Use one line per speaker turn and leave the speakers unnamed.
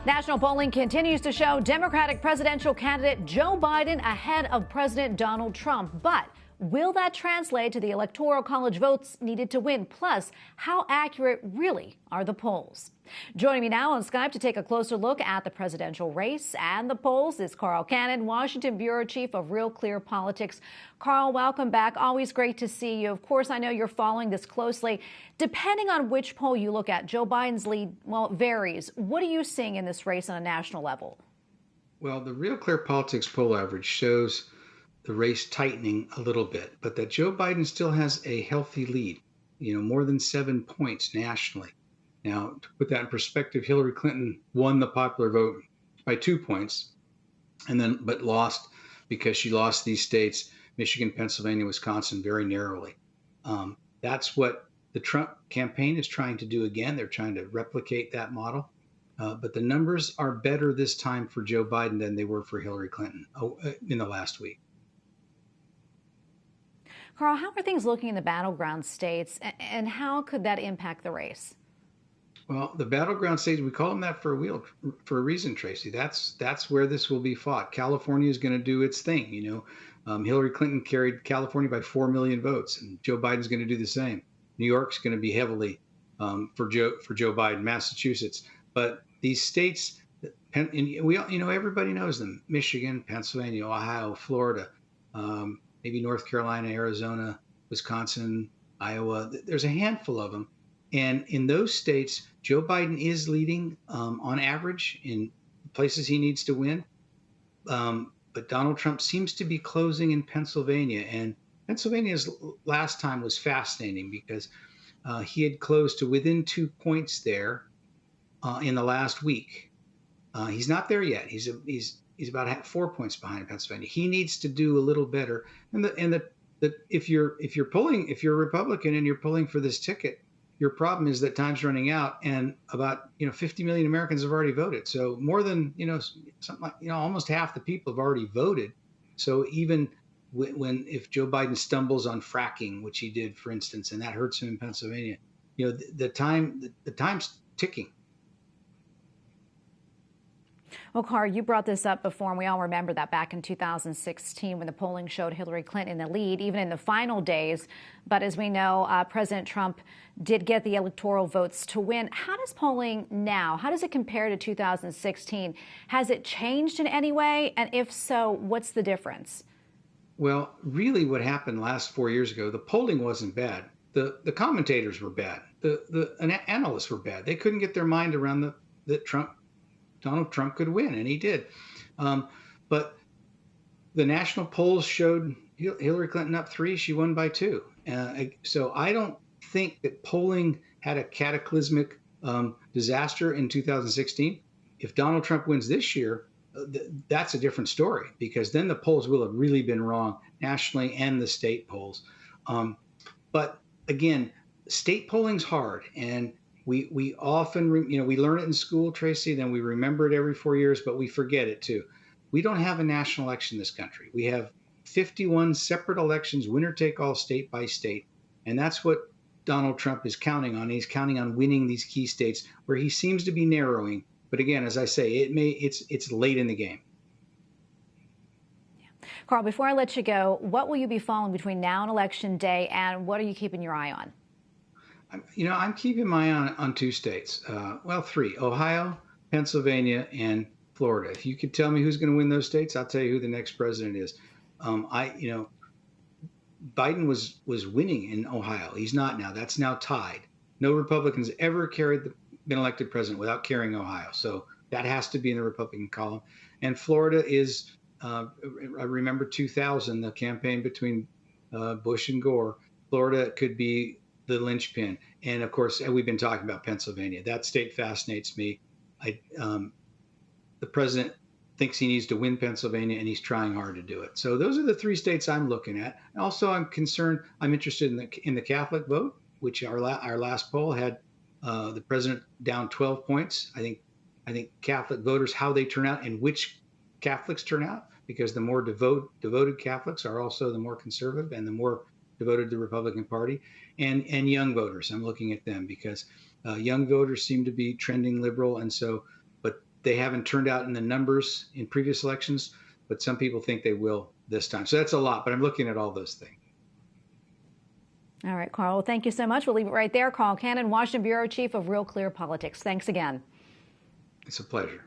National polling continues to show Democratic presidential candidate Joe Biden ahead of President Donald Trump. But will that translate to the Electoral College votes needed to win? Plus, how accurate really are the polls? Joining me now on Skype to take a closer look at the presidential race and the polls is Carl Cannon, Washington Bureau Chief of RealClearPolitics. Carl, welcome back. Always great to see you. Of course, I know you're following this closely. Depending on which poll you look at, Joe Biden's lead, well, it varies. What are you seeing in this race on a national level?
Well, the RealClearPolitics poll average shows the race tightening a little bit, but that Joe Biden still has a healthy lead, more than 7 points nationally. Now, to put that in perspective, Hillary Clinton won the popular vote by 2 points, but lost because she lost these states, Michigan, Pennsylvania, Wisconsin, very narrowly. That's what the Trump campaign is trying to do again. They're trying to replicate that model. But the numbers are better this time for Joe Biden than they were for Hillary Clinton in the last week.
Carl, how are things looking in the battleground states, and how could that impact the race?
Well, the battleground states, we call them that for a reason, Tracy. That's where this will be fought. California is going to do its thing. Hillary Clinton carried California by 4 million votes, and Joe Biden's going to do the same. New York's going to be heavily for Joe Biden. Massachusetts, but these states, everybody knows them: Michigan, Pennsylvania, Ohio, Florida, maybe North Carolina, Arizona, Wisconsin, Iowa. There's a handful of them. And in those states, Joe Biden is leading on average in places he needs to win. But Donald Trump seems to be closing in Pennsylvania. And Pennsylvania's last time was fascinating because he had closed to within 2 points there in the last week. He's not there yet. He's about 4 points behind Pennsylvania. He needs to do a little better. And if you're a Republican and you're pulling for this ticket, your problem is that time's running out, and about 50 million Americans have already voted. So more than something like almost half the people have already voted. So even if Joe Biden stumbles on fracking, which he did, for instance, and that hurts him in Pennsylvania, the time's ticking.
Well, Carl, you brought this up before, and we all remember that back in 2016 when the polling showed Hillary Clinton in the lead, even in the final days. But as we know, President Trump did get the electoral votes to win. How does polling now, how does it compare to 2016? Has it changed in any way? And if so, what's the difference?
Well, really what happened last 4 years ago, the polling wasn't bad. The commentators were bad. The analysts were bad. They couldn't get their mind around that Donald Trump could win, and he did. But the national polls showed Hillary Clinton up 3. She won by 2. So I don't think that polling had a cataclysmic disaster in 2016. If Donald Trump wins this year, that's a different story, because then the polls will have really been wrong nationally and the state polls. But again, state polling's hard, and we often, we learn it in school, Tracy, then we remember it every 4 years, but we forget it too. We don't have a national election in this country. We have 51 separate elections, winner take all, state by state. And that's what Donald Trump is counting on. He's counting on winning these key states where he seems to be narrowing. But again, as I say, it's late in the game.
Carl, before I let you go, what will you be following between now and Election Day, and what are you keeping your eye on?
I'm keeping my eye on 2 states. 3, Ohio, Pennsylvania, and Florida. If you could tell me who's going to win those states, I'll tell you who the next president is. Biden was winning in Ohio. He's not now. That's now tied. No Republicans ever been elected president without carrying Ohio. So that has to be in the Republican column. And Florida is, I remember 2000, the campaign between Bush and Gore. Florida could be the linchpin. And of course, we've been talking about Pennsylvania. That state fascinates me. The president thinks he needs to win Pennsylvania, and he's trying hard to do it. So those are the 3 states I'm looking at. Also, I'm interested in the Catholic vote, which our last poll had the president down 12 points. I think Catholic voters, how they turn out and which Catholics turn out, because the more devoted Catholics are also the more conservative and the more devoted to the Republican Party, and young voters. I'm looking at them because young voters seem to be trending liberal, and so. they haven't turned out in the numbers in previous elections, but some people think they will this time. So that's a lot, but I'm looking at all those things.
All right, Carl, well, thank you so much. We'll leave it right there. Carl Cannon, Washington Bureau Chief of Real Clear Politics. Thanks again.
It's a pleasure.